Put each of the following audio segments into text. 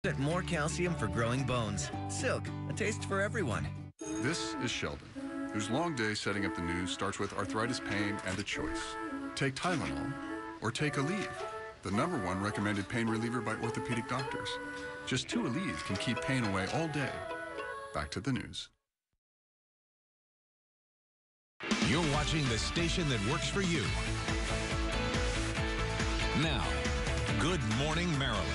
Get more calcium for growing bones. Silk, a taste for everyone. This is Sheldon, whose long day setting up the news starts with arthritis pain and a choice. Take Tylenol or take Aleve, the #1 recommended pain reliever by orthopedic doctors. Just 2 Aleve can keep pain away all day. Back to the news. You're watching the station that works for you. Now, Good Morning Maryland.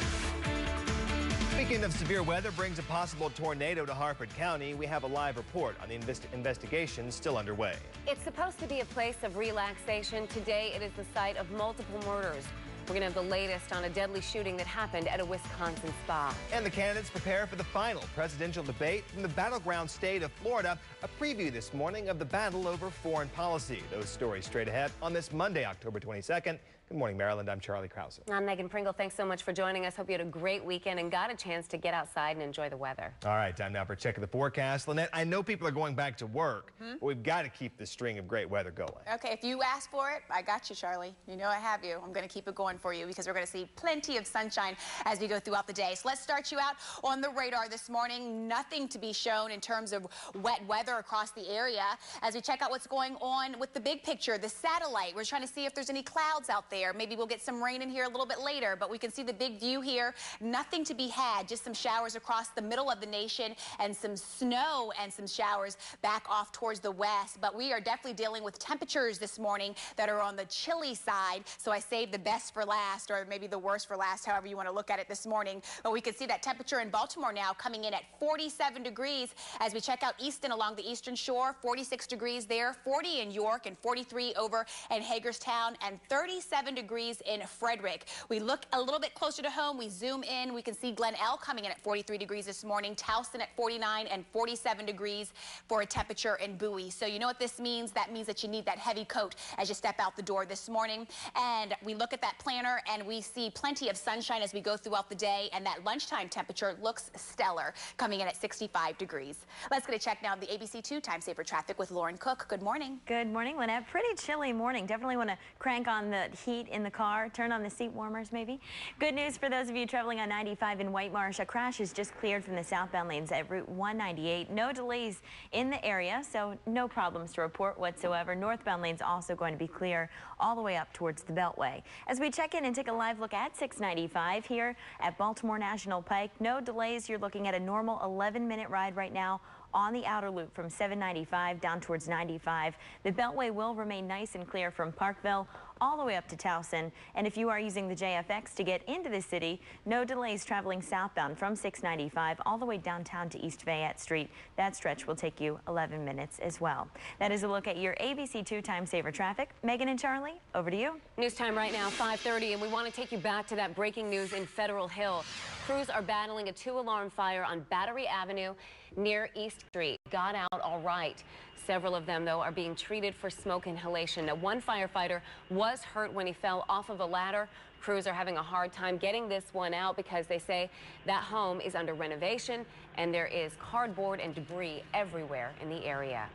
Speaking of severe weather brings a possible tornado to Harford County. We have a live report on the investigation still underway. It's supposed to be a place of relaxation. Today, it is the site of multiple murders. We're going to have the latest on a deadly shooting that happened at a Wisconsin spa. And the candidates prepare for the final presidential debate from the battleground state of Florida. A preview this morning of the battle over foreign policy. Those stories straight ahead on this Monday, October 22nd. Good morning, Maryland. I'm Charlie Krause. I'm Megan Pringle. Thanks so much for joining us. Hope you had a great weekend and got a chance to get outside and enjoy the weather. All right, time now for a check of the forecast. Lynette, I know people are going back to work, but we've got to keep this string of great weather going. Okay, if you ask for it, I got you, Charlie. You know I have you. I'm going to keep it going for you because we're going to see plenty of sunshine as we go throughout the day. So let's start you out on the radar this morning. Nothing to be shown in terms of wet weather across the area. As we check out what's going on with the big picture, the satellite, we're trying to see if there's any clouds out there. Maybe we'll get some rain in here a little bit later, but we can see the big view here. Nothing to be had, just some showers across the middle of the nation and some snow and some showers back off towards the west. But we are definitely dealing with temperatures this morning that are on the chilly side. So I saved the best for last, or maybe the worst for last, however you want to look at it this morning. But we can see that temperature in Baltimore now coming in at 47 degrees as we check out Easton along the eastern shore, 46 degrees there, 40 in York and 43 over in Hagerstown and 37 degrees in Frederick. We look a little bit closer to home. We zoom in. We can see Glen Elle coming in at 43 degrees this morning, Towson at 49 and 47 degrees for a temperature in Bowie. So you know what this means? That means that you need that heavy coat as you step out the door this morning. And we look at that planner and we see plenty of sunshine as we go throughout the day, and that lunchtime temperature looks stellar, coming in at 65 degrees. Let's get a check now of the ABC2 Time Saver traffic with Lauren Cook. Good morning. Good morning, Lynette. Pretty chilly morning. Definitely want to crank on the heat in the car, turn on the seat warmers maybe. Good news for those of you traveling on 95 in White Marsh. A crash is just cleared from the southbound lanes at Route 198. No delays in the area, so no problems to report whatsoever. Northbound lanes also going to be clear all the way up towards the Beltway. As we check in and take a live look at 695 here at Baltimore National Pike, no delays. You're looking at a normal 11-minute ride right now on the outer loop from 795 down towards 95. The Beltway will remain nice and clear from Parkville all the way up to Towson. And if you are using the JFX to get into the city, no delays traveling southbound from 695 all the way downtown to East Fayette Street. That stretch will take you 11 minutes as well. That is a look at your ABC2 Time Saver traffic. Megan and Charlie, over to you. News time right now, 5:30, and we want to take you back to that breaking news in Federal Hill. Crews are battling a 2-alarm fire on Battery Avenue near East Street. Got out all right. Several of them, though, are being treated for smoke inhalation. Now, one firefighter was hurt when he fell off of a ladder. Crews are having a hard time getting this one out because they say that home is under renovation and there is cardboard and debris everywhere in the area.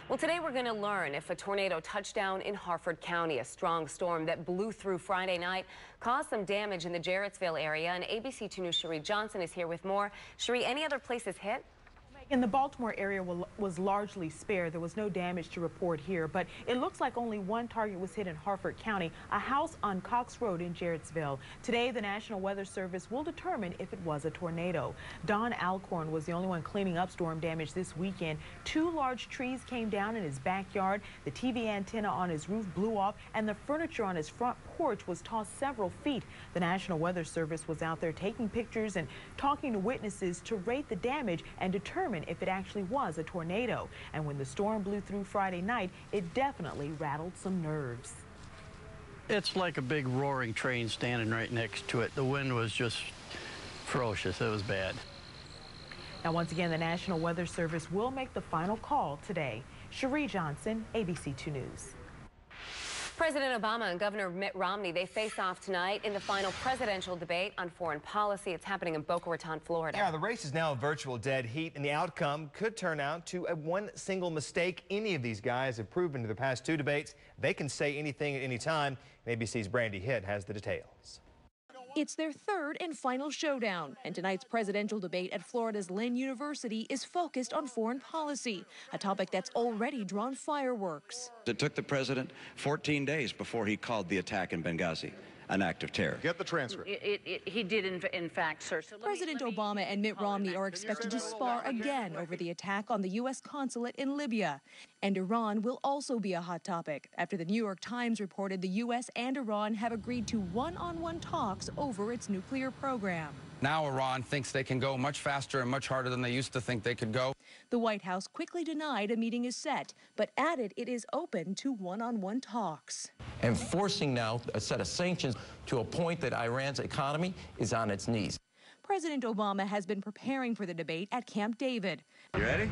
Well, today we're going to learn if a tornado touched down in Harford County. A strong storm that blew through Friday night caused some damage in the Jarrettsville area. And ABC2 News' Cherie Johnson is here with more. Cherie, any other places hit? In the Baltimore area was largely spared. There was no damage to report here, but it looks like only one target was hit in Harford County, a house on Cox Road in Jarrettsville. Today, the National Weather Service will determine if it was a tornado. Don Alcorn was the only one cleaning up storm damage this weekend. 2 large trees came down in his backyard. The TV antenna on his roof blew off, and the furniture on his front porch was tossed several feet. The National Weather Service was out there taking pictures and talking to witnesses to rate the damage and determine if it actually was a tornado. And when the storm blew through Friday night, it definitely rattled some nerves. It's like a big roaring train standing right next to it. The wind was just ferocious. It was bad. Now, once again, the National Weather Service will make the final call today. Cherie Johnson, ABC2 News. President Obama and Governor Mitt Romney, they face off tonight in the final presidential debate on foreign policy. It's happening in Boca Raton, Florida. Yeah, the race is now a virtual dead heat, and the outcome could turn out to a one single mistake. Any of these guys have proven to the past 2 debates they can say anything at any time. ABC's Brandy Hitt has the details. It's their third and final showdown, and tonight's presidential debate at Florida's Lynn University is focused on foreign policy, a topic that's already drawn fireworks. It took the president 14 days before he called the attack in Benghazi an act of terror. Get the transcript. He did, in fact, sir. So President Obama and Mitt Romney are expected to spar again over the attack on the U.S. consulate in Libya. And Iran will also be a hot topic after the New York Times reported the U.S. and Iran have agreed to one-on-one talks over its nuclear program. Now Iran thinks they can go much faster and much harder than they used to think they could go. The White House quickly denied a meeting is set, but added it is open to one-on-one talks. And forcing now a set of sanctions to a point that Iran's economy is on its knees. President Obama has been preparing for the debate at Camp David. You ready?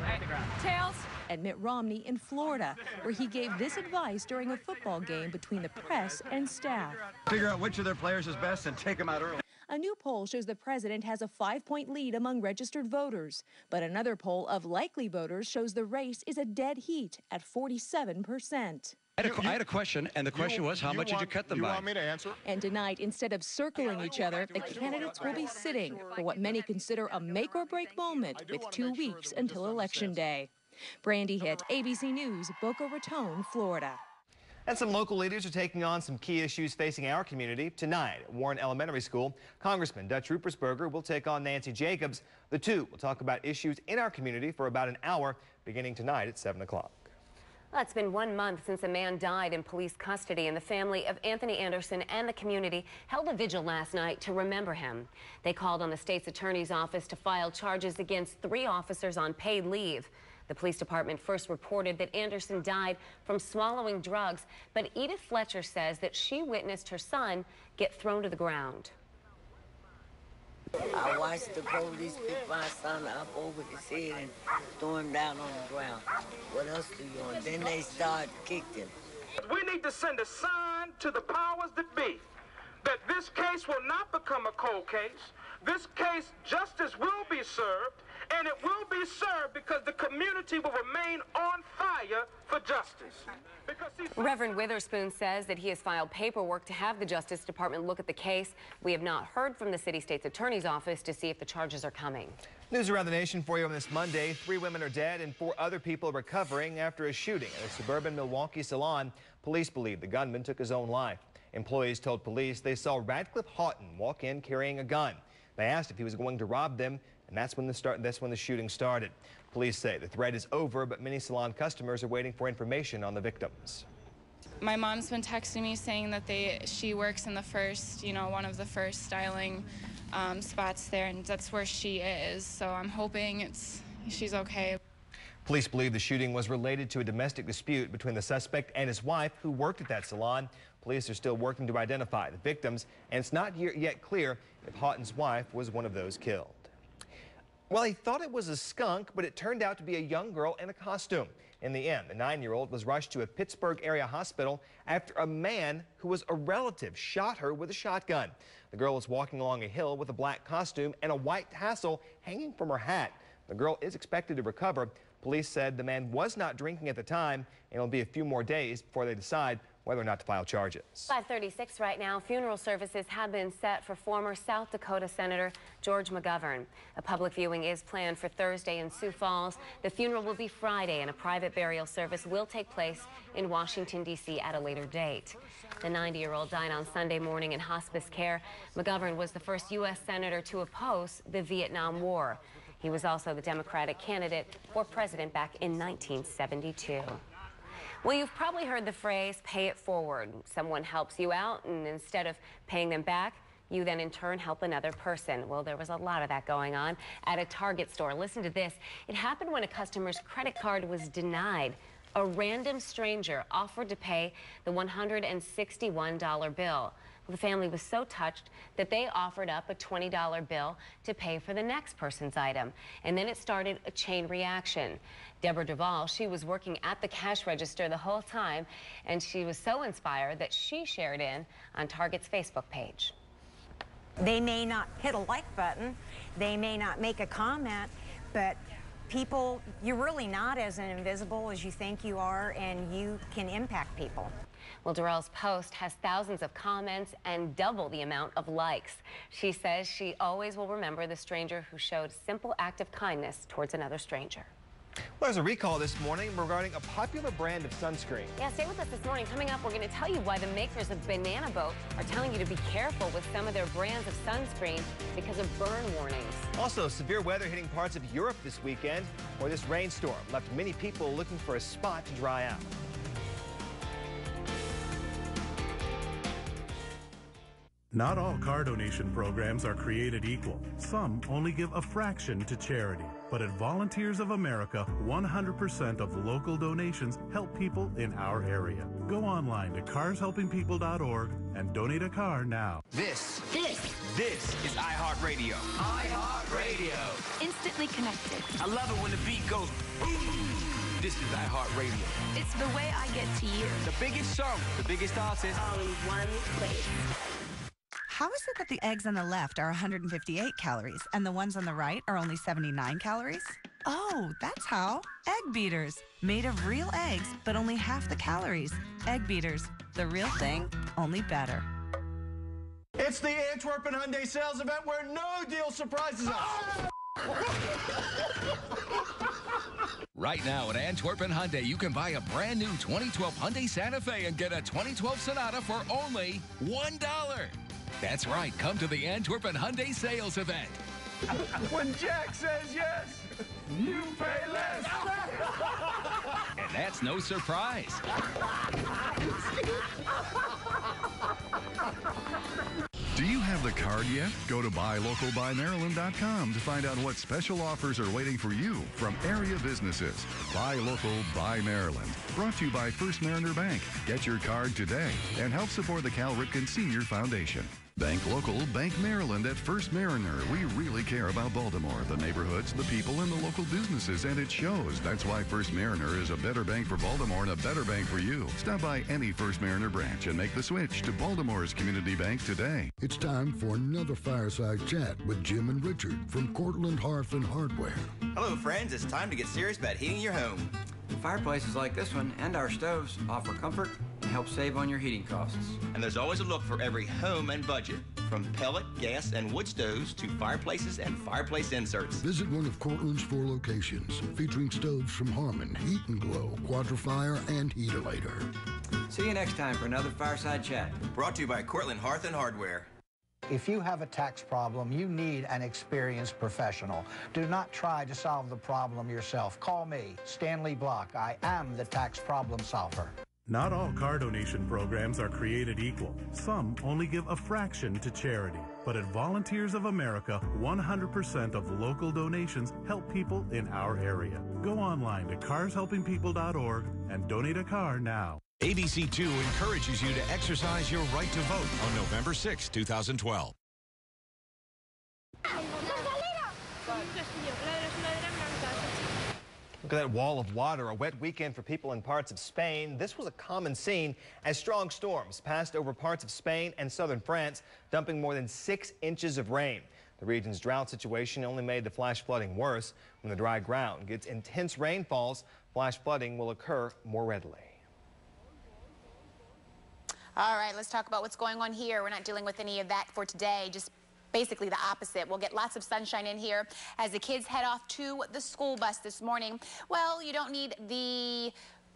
Tails. And Mitt Romney in Florida, where he gave this advice during a football game between the press and staff. Figure out which of their players is best and take them out early. A new poll shows the president has a 5-point lead among registered voters, but another poll of likely voters shows the race is a dead heat at 47%. I had a question, and the question was, how much did you cut them by? You want me to answer? And tonight, instead of circling each other, the candidates will be sitting for what many consider a make-or-break moment with 2 weeks until Election Day. Brandy Hitt, ABC News, Boca Raton, Florida. And some local leaders are taking on some key issues facing our community. Tonight at Warren Elementary School, Congressman Dutch Ruppersberger will take on Nancy Jacobs. The two will talk about issues in our community for about an hour, beginning tonight at 7 o'clock. Well, it's been 1 month since a man died in police custody, and the family of Anthony Anderson and the community held a vigil last night to remember him. They called on the state's attorney's office to file charges against 3 officers on paid leave. The police department first reported that Anderson died from swallowing drugs, but Edith Fletcher says that she witnessed her son get thrown to the ground. I watched the police pick my son up over his head and throw him down on the ground. What else do you want? Then they started kicking him. We need to send a sign to the powers that be that this case will not become a cold case. This case, justice will be served, and it will be served because the community will remain on fire for justice. Reverend Witherspoon says that he has filed paperwork to have the Justice Department look at the case. We have not heard from the city state's attorney's office to see if the charges are coming. News around the nation for you on this Monday. 3 women are dead and 4 other people recovering after a shooting at a suburban Milwaukee salon. Police believe the gunman took his own life. Employees told police they saw Radcliffe Houghton walk in carrying a gun. They asked if he was going to rob them, and that's when the shooting started. Police say the threat is over, but many salon customers are waiting for information on the victims. My mom's been texting me saying that she works in the first, one of the first styling spots there, and that's where she is. So I'm hoping she's okay. Police believe the shooting was related to a domestic dispute between the suspect and his wife, who worked at that salon. Police are still working to identify the victims, and it's not yet clear if Houghton's wife was one of those killed. Well, he thought it was a skunk, but it turned out to be a young girl in a costume. In the end, the 9-year-old was rushed to a Pittsburgh area hospital after a man who was a relative shot her with a shotgun. The girl was walking along a hill with a black costume and a white tassel hanging from her hat. The girl is expected to recover. Police said the man was not drinking at the time, and it'll be a few more days before they decide whether or not to file charges. 5:36 right now. Funeral services have been set for former South Dakota Senator George McGovern. A public viewing is planned for Thursday in Sioux Falls. The funeral will be Friday, and a private burial service will take place in Washington, D.C. at a later date. The 90-year-old died on Sunday morning in hospice care. McGovern was the first U.S. senator to oppose the Vietnam War. He was also the Democratic candidate for president back in 1972. Well, you've probably heard the phrase, pay it forward. Someone helps you out, and instead of paying them back, you then in turn help another person. Well, there was a lot of that going on at a Target store. Listen to this. It happened when a customer's credit card was denied. A random stranger offered to pay the $161 bill. The family was so touched that they offered up a $20 bill to pay for the next person's item. And then it started a chain reaction. Deborah Duvall, she was working at the cash register the whole time, and she was so inspired that she shared in on Target's Facebook page. They may not hit a like button, they may not make a comment, but people, you're really not as invisible as you think you are, and you can impact people. Well, Darrell's post has thousands of comments and double the amount of likes. She says she always will remember the stranger who showed simple act of kindness towards another stranger. Well, there's a recall this morning regarding a popular brand of sunscreen. Yeah, stay with us this morning. Coming up, we're going to tell you why the makers of Banana Boat are telling you to be careful with some of their brands of sunscreen because of burn warnings. Also, severe weather hitting parts of Europe this weekend, where this rainstorm left many people looking for a spot to dry out. Not all car donation programs are created equal. Some only give a fraction to charity. But at Volunteers of America, 100% of local donations help people in our area. Go online to carshelpingpeople.org and donate a car now. This is iHeartRadio. iHeartRadio. Instantly connected. I love it when the beat goes boom. This is iHeartRadio. It's the way I get to you. The biggest song, the biggest artist. All in one place. How is it that the eggs on the left are 158 calories and the ones on the right are only 79 calories? Oh, that's how. Egg beaters. Made of real eggs, but only half the calories. Egg beaters. The real thing, only better. It's the Antwerpen Hyundai sales event where no deal surprises us. Right now at Antwerpen Hyundai, you can buy a brand new 2012 Hyundai Santa Fe and get a 2012 Sonata for only $1. That's right. Come to the Antwerpen Hyundai sales event. When Jack says yes, you pay less. And that's no surprise. Do you have the card yet? Go to buylocalbymaryland.com to find out what special offers are waiting for you from area businesses. Buy Local, Buy Maryland. Brought to you by First Mariner Bank. Get your card today and help support the Cal Ripken Senior Foundation. Bank Local, Bank Maryland at First Mariner. We really care about Baltimore, the neighborhoods, the people, and the local businesses, and it shows. That's why First Mariner is a better bank for Baltimore and a better bank for you. Stop by any First Mariner branch and make the switch to Baltimore's community bank today. It's time for another fireside chat with Jim and Richard from Cortland Hearth and Hardware. Hello, friends. It's time to get serious about heating your home. Fireplaces like this one and our stoves offer comfort and help save on your heating costs. And there's always a look for every home and budget, from pellet, gas, and wood stoves to fireplaces and fireplace inserts. Visit one of Cortland's 4 locations, featuring stoves from Harmon, Heat and Glow, Quadrifire, and Heatolator. See you next time for another Fireside Chat. Brought to you by Cortland Hearth and Hardware. If you have a tax problem, you need an experienced professional. Do not try to solve the problem yourself. Call me, Stanley Block. I am the tax problem solver. Not all car donation programs are created equal. Some only give a fraction to charity. But at Volunteers of America, 100% of local donations help people in our area. Go online to carshelpingpeople.org and donate a car now. ABC2 encourages you to exercise your right to vote on November 6, 2012. Look at that wall of water, a wet weekend for people in parts of Spain. This was a common scene as strong storms passed over parts of Spain and southern France, dumping more than 6 inches of rain. The region's drought situation only made the flash flooding worse. When the dry ground gets intense rainfalls, flash flooding will occur more readily. All right, let's talk about what's going on here. We're not dealing with any of that for today, just basically the opposite. We'll get lots of sunshine in here as the kids head off to the school bus this morning. Well, you don't need the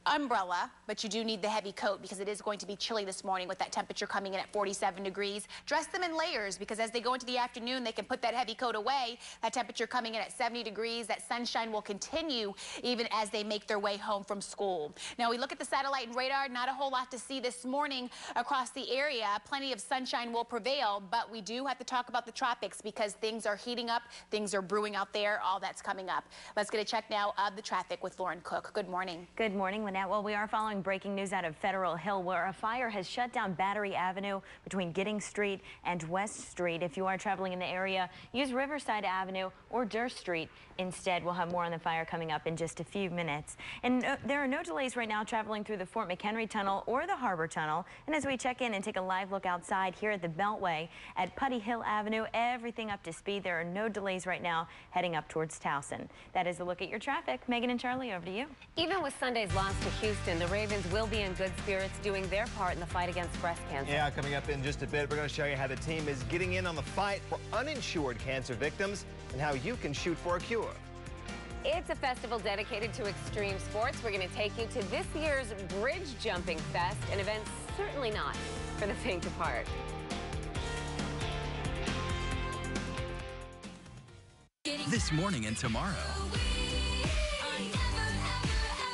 umbrella, but you do need the heavy coat because it is going to be chilly this morning with that temperature coming in at 47 degrees. Dress them in layers because as they go into the afternoon, they can put that heavy coat away. That temperature coming in at 70 degrees. That sunshine will continue even as they make their way home from school. Now, we look at the satellite and radar, not a whole lot to see this morning across the area. Plenty of sunshine will prevail, but we do have to talk about the tropics because things are heating up, things are brewing out there, all that's coming up. Let's get a check now of the traffic with Lauren Cook. Good morning. Good morning, Lynette. Well, we are following breaking news out of Federal Hill where a fire has shut down Battery Avenue between Giddings Street and West Street. If you are traveling in the area, use Riverside Avenue or Durst Street instead. We'll have more on the fire coming up in just a few minutes. And there are no delays right now traveling through the Fort McHenry Tunnel or the Harbor Tunnel. And as we check in and take a live look outside here at the Beltway at Putty Hill Avenue, everything up to speed. There are no delays right now heading up towards Towson. That is a look at your traffic. Megan and Charlie, over to you. Even with Sunday's loss to Houston. The Ravens will be in good spirits doing their part in the fight against breast cancer. Yeah, coming up in just a bit, we're going to show you how the team is getting in on the fight for uninsured cancer victims and how you can shoot for a cure. It's a festival dedicated to extreme sports. We're going to take you to this year's Bridge Jumping Fest, an event certainly not for the faint of heart. This morning and tomorrow,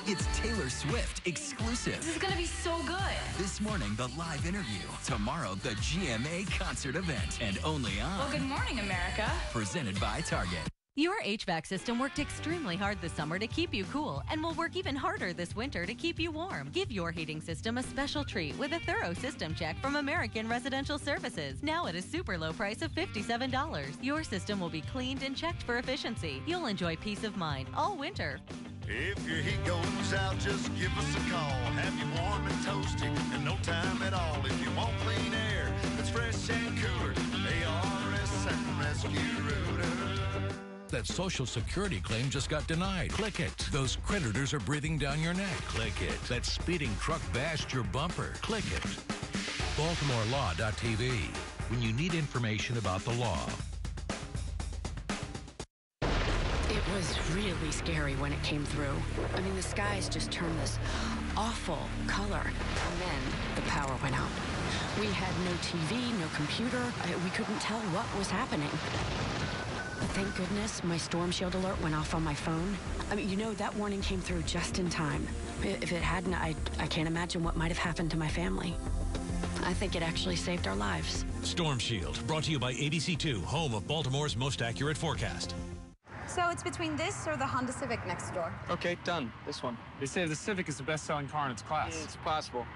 it's Taylor Swift exclusive. This is gonna be so good. This morning, the live interview. Tomorrow, the GMA concert event. And only on... Well, good morning, America. Presented by Target. Your HVAC system worked extremely hard this summer to keep you cool and will work even harder this winter to keep you warm. Give your heating system a special treat with a thorough system check from American Residential Services. Now at a super low price of $57. Your system will be cleaned and checked for efficiency. You'll enjoy peace of mind all winter. If your heat goes out, just give us a call. Have you warm and toasty in no time at all. If you want clean air that's fresh and cooler, ARS and Rescue Rooter. That Social Security claim just got denied. Click it. Those creditors are breathing down your neck. Click it. That speeding truck bashed your bumper. Click it. BaltimoreLaw.tv. When you need information about the law. It was really scary when it came through. I mean, the skies just turned this awful color. And then the power went out. We had no TV, no computer. We couldn't tell what was happening. But thank goodness my Storm Shield alert went off on my phone. I mean, you know, that warning came through just in time. If it hadn't, I can't imagine what might have happened to my family. I think it actually saved our lives. Storm Shield, brought to you by ABC2, home of Baltimore's most accurate forecast. So it's between this or the Honda Civic next door. Okay, done. This one. They say the Civic is the best-selling car in its class. It's possible.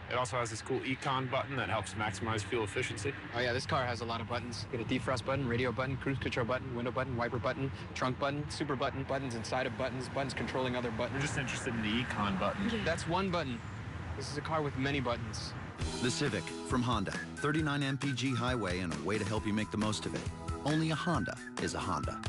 It also has this cool Econ button that helps maximize fuel efficiency. Oh yeah, this car has a lot of buttons. Get a defrost button, radio button, cruise control button, window button, wiper button, trunk button, super button, buttons inside of buttons, buttons controlling other buttons. We're just interested in the Econ button. That's one button. This is a car with many buttons. The Civic from Honda. 39 mpg highway and a way to help you make the most of it. Only a Honda is a Honda.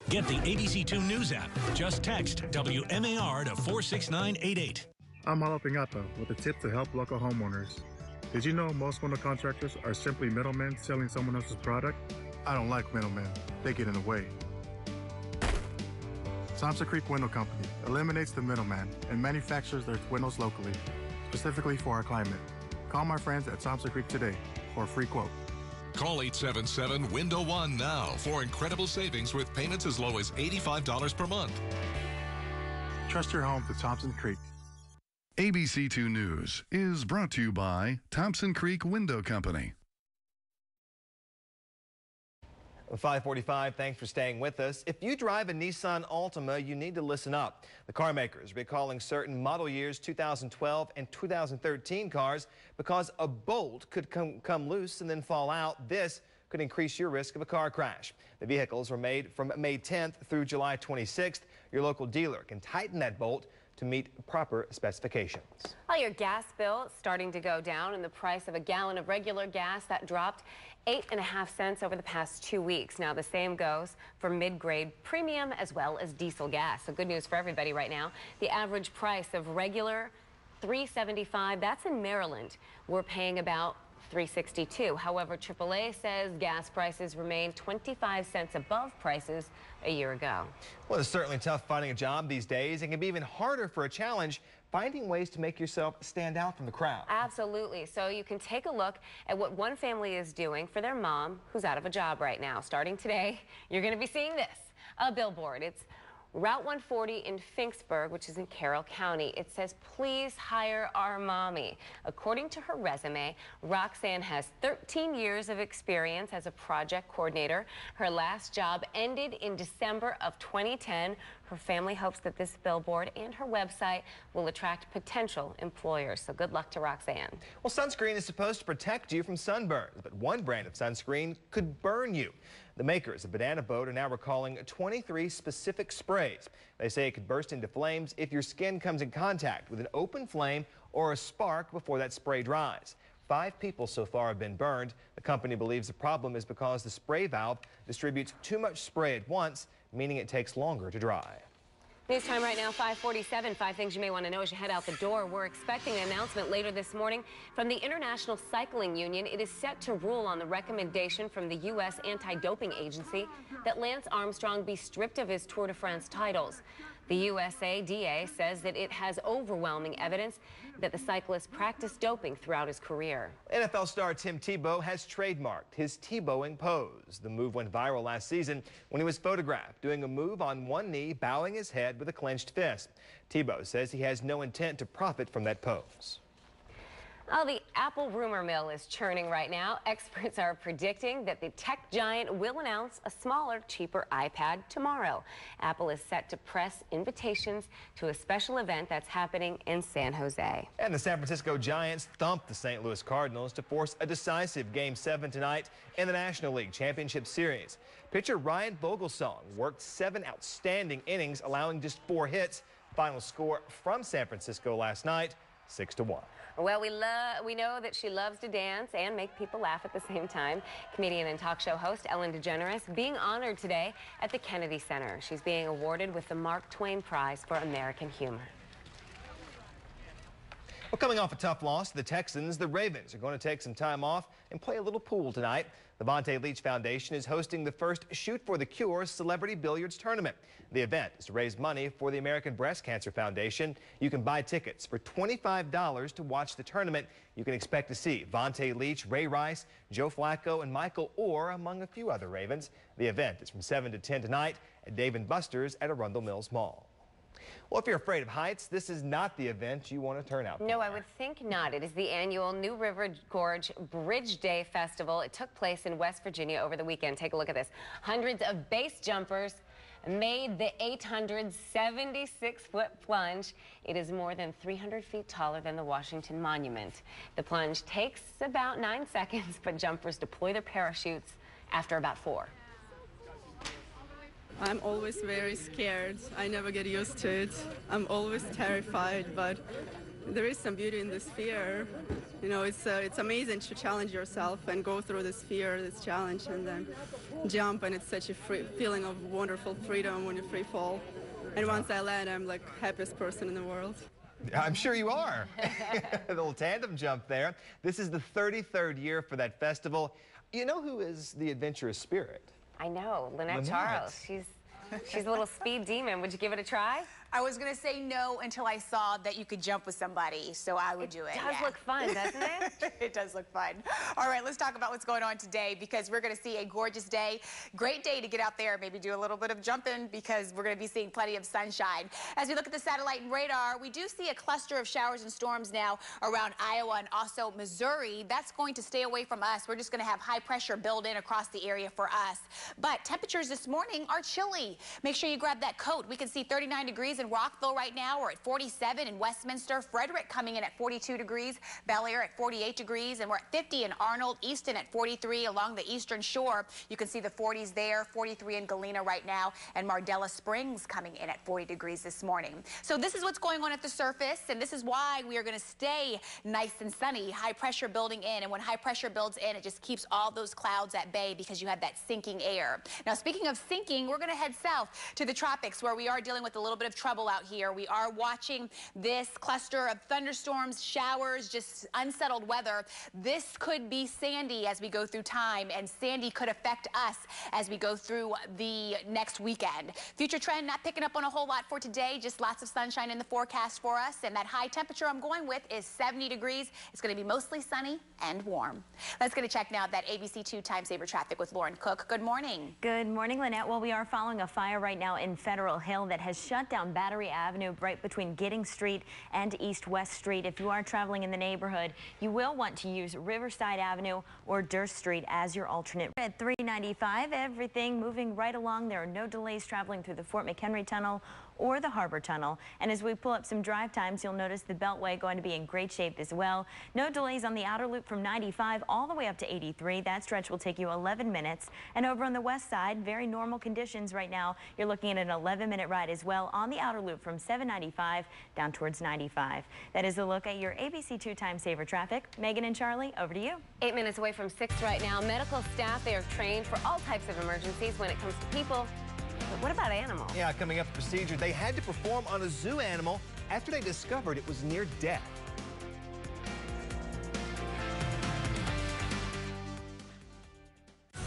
Get the ABC2 News app. Just text WMAR to 46988. I'm Malo Pingato with a tip to help local homeowners. Did you know most window contractors are simply middlemen selling someone else's product? I don't like middlemen. They get in the way. Thompson Creek Window Company eliminates the middleman and manufactures their windows locally, specifically for our climate. Call my friends at Thompson Creek today for a free quote. Call 877-WINDOW-1 now for incredible savings with payments as low as $85 per month. Trust your home to Thompson Creek. ABC2 News is brought to you by Thompson Creek Window Company. 5:45, thanks for staying with us. If you drive a Nissan Altima, you need to listen up. The car makers recalling certain model years 2012 and 2013 cars because a bolt could come loose and then fall out. This could increase your risk of a car crash. The vehicles were made from May 10th through July 26th. Your local dealer can tighten that bolt to meet proper specifications. Well, your gas bill starting to go down, and the price of a gallon of regular gas that dropped 8.5 cents over the past 2 weeks. Now the same goes for mid-grade premium as well as diesel gas. So good news for everybody right now. The average price of regular $3.75. That's in Maryland. We're paying about $3.62. However, AAA says gas prices remain 25 cents above prices a year ago. Well, it's certainly tough finding a job these days. It can be even harder for a challenge finding ways to make yourself stand out from the crowd. Absolutely. So you can take a look at what one family is doing for their mom who's out of a job right now. Starting today, you're going to be seeing this, a billboard. It's Route 140 in Finksburg, which is in Carroll County. It says, "Please hire our mommy." According to her resume, Roxanne has 13 years of experience as a project coordinator. Her last job ended in December of 2010. Her family hopes that this billboard and her website will attract potential employers. So good luck to Roxanne. Well, sunscreen is supposed to protect you from sunburns, but one brand of sunscreen could burn you. The makers of Banana Boat are now recalling 23 specific sprays. They say it could burst into flames if your skin comes in contact with an open flame or a spark before that spray dries. 5 people so far have been burned. The company believes the problem is because the spray valve distributes too much spray at once, meaning it takes longer to dry. News time right now, 5:47. 5 things you may want to know as you head out the door. We're expecting an announcement later this morning from the International Cycling Union. It is set to rule on the recommendation from the U.S. Anti-Doping Agency that Lance Armstrong be stripped of his Tour de France titles. The USADA says that it has overwhelming evidence that the cyclist practiced doping throughout his career. NFL star Tim Tebow has trademarked his Tebowing pose. The move went viral last season when he was photographed doing a move on one knee, bowing his head with a clenched fist. Tebow says he has no intent to profit from that pose. Oh, the Apple rumor mill is churning right now. Experts are predicting that the tech giant will announce a smaller, cheaper iPad tomorrow. Apple is set to press invitations to a special event that's happening in San Jose. And the San Francisco Giants thumped the St. Louis Cardinals to force a decisive Game 7 tonight in the National League Championship Series. Pitcher Ryan Vogelsong worked 7 outstanding innings, allowing just 4 hits. Final score from San Francisco last night, 6-1. Well, we know that she loves to dance and make people laugh at the same time. Comedian and talk show host Ellen DeGeneres being honored today at the Kennedy Center. She's being awarded with the Mark Twain Prize for American Humor. Well, coming off a tough loss to the Texans, the Ravens are going to take some time off and play a little pool tonight. The Vontae Leach Foundation is hosting the first Shoot for the Cure Celebrity Billiards Tournament. The event is to raise money for the American Breast Cancer Foundation. You can buy tickets for $25 to watch the tournament. You can expect to see Vontae Leach, Ray Rice, Joe Flacco, and Michael Orr, among a few other Ravens. The event is from 7 to 10 tonight at Dave & Buster's at Arundel Mills Mall. Well, if you're afraid of heights, this is not the event you want to turn out for. No, I would think not. It is the annual New River Gorge Bridge Day Festival. It took place in West Virginia over the weekend. Take a look at this. Hundreds of base jumpers made the 876-foot plunge. It is more than 300 feet taller than the Washington Monument. The plunge takes about 9 seconds, but jumpers deploy their parachutes after about 4. I'm always very scared. I never get used to it. I'm always terrified, but there is some beauty in this fear. You know, it's amazing to challenge yourself and go through this fear, this challenge, and then jump, and it's such a feeling of wonderful freedom when you free fall. And once I land, I'm like happiest person in the world. I'm sure you are. The little tandem jump there. This is the 33rd year for that festival. You know who is the adventurous spirit? I know, Lynette Charles. She's a little speed demon. Would you give it a try? I was going to say no until I saw that you could jump with somebody, so I would do it. It does look fun, doesn't it? It does look fun. All right, let's talk about what's going on today, because we're going to see a gorgeous day. Great day to get out there, maybe do a little bit of jumping, because we're going to be seeing plenty of sunshine. As we look at the satellite and radar, we do see a cluster of showers and storms now around Iowa and also Missouri. That's going to stay away from us. We're just going to have high pressure build in across the area for us. But temperatures this morning are chilly. Make sure you grab that coat. We can see 39 degrees in Rockville right now. We're at 47 in Westminster. Frederick coming in at 42 degrees. Bel Air at 48 degrees. And we're at 50 in Arnold. Easton at 43 along the eastern shore. You can see the 40s there. 43 in Galena right now. And Mardella Springs coming in at 40 degrees this morning. So this is what's going on at the surface. And this is why we are going to stay nice and sunny. High pressure building in. And when high pressure builds in, it just keeps all those clouds at bay because you have that sinking air. Now, speaking of sinking, we're going to head south to the tropics, where we are dealing with a little bit of trouble out here. We are watching this cluster of thunderstorms, showers, just unsettled weather. This could be Sandy as we go through time, and Sandy could affect us as we go through the next weekend. Future trend not picking up on a whole lot for today, just lots of sunshine in the forecast for us, and that high temperature I'm going with is 70 degrees. It's going to be mostly sunny and warm. Let's get a check now of that ABC2 Time Saver traffic with Lauren Cook. Good morning. Good morning, Lynette. Well, we are following a fire right now in Federal Hill that has shut down Battery Avenue right between Giddings Street and East-West Street. If you are traveling in the neighborhood, you will want to use Riverside Avenue or Durst Street as your alternate. At 395, everything moving right along. There are no delays traveling through the Fort McHenry Tunnel or the Harbor Tunnel. And as we pull up some drive times, you'll notice the Beltway going to be in great shape as well. No delays on the outer loop from 95 all the way up to 83. That stretch will take you 11 minutes. And over on the west side, very normal conditions right now. You're looking at an 11-minute ride as well on the outer loop from 795 down towards 95. That is a look at your ABC2 Time Saver traffic. Megan and Charlie, over to you. 8 minutes away from 6 right now. Medical staff, they are trained for all types of emergencies when it comes to people But what about animals? Yeah, coming up, the procedure they had to perform on a zoo animal after they discovered it was near death.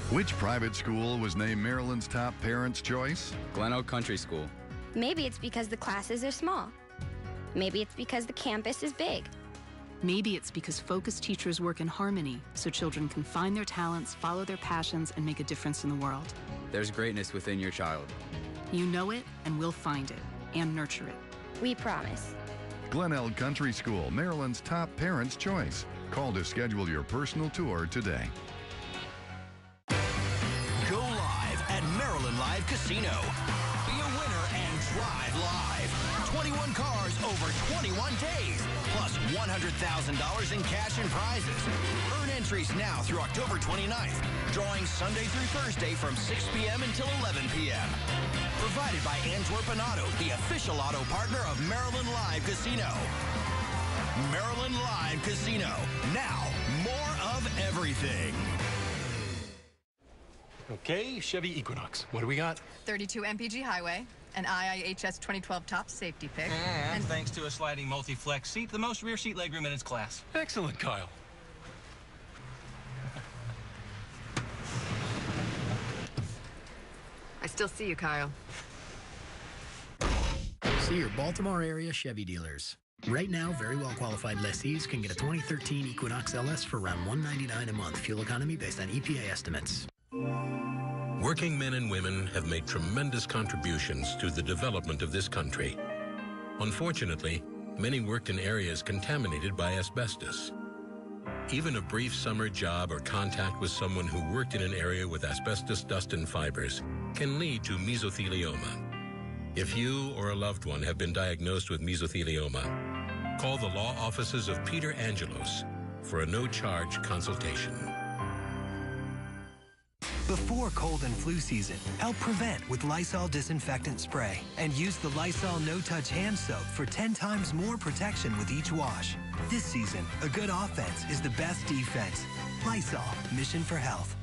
Which private school was named Maryland's top parents' choice? Glen Oak Country School. Maybe it's because the classes are small. Maybe it's because the campus is big. Maybe it's because focused teachers work in harmony so children can find their talents, follow their passions, and make a difference in the world. There's greatness within your child. You know it, and we'll find it and nurture it. We promise. Glen Elk Country School, Maryland's top parents' choice. Call to schedule your personal tour today. Go live at Maryland Live Casino. Be a winner and drive live. 21 cars over 21 days, plus $100,000 in cash and prizes. Earn entries now through October 29th. Drawing Sunday through Thursday from 6 p.m. until 11 p.m. Provided by Antwerpen Auto, the official auto partner of Maryland Live Casino. Maryland Live Casino. Now, more of everything. Okay, Chevy Equinox. What do we got? 32 MPG Highway, an IIHS 2012 top safety pick. And thanks to a sliding multi-flex seat, the most rear seat legroom in its class. Excellent, Kyle. I still see you, Kyle. See your Baltimore area Chevy dealers. Right now, very well qualified lessees can get a 2013 Equinox LS for around $199 a month. Fuel economy based on EPA estimates. Working men and women have made tremendous contributions to the development of this country. Unfortunately, many worked in areas contaminated by asbestos. Even a brief summer job or contact with someone who worked in an area with asbestos dust and fibers can lead to mesothelioma. If you or a loved one have been diagnosed with mesothelioma, call the law offices of Peter Angelos for a no-charge consultation. Before cold and flu season, help prevent with Lysol disinfectant spray and use the Lysol no-touch hand soap for 10 times more protection with each wash. This season, a good offense is the best defense. Lysol, mission for health.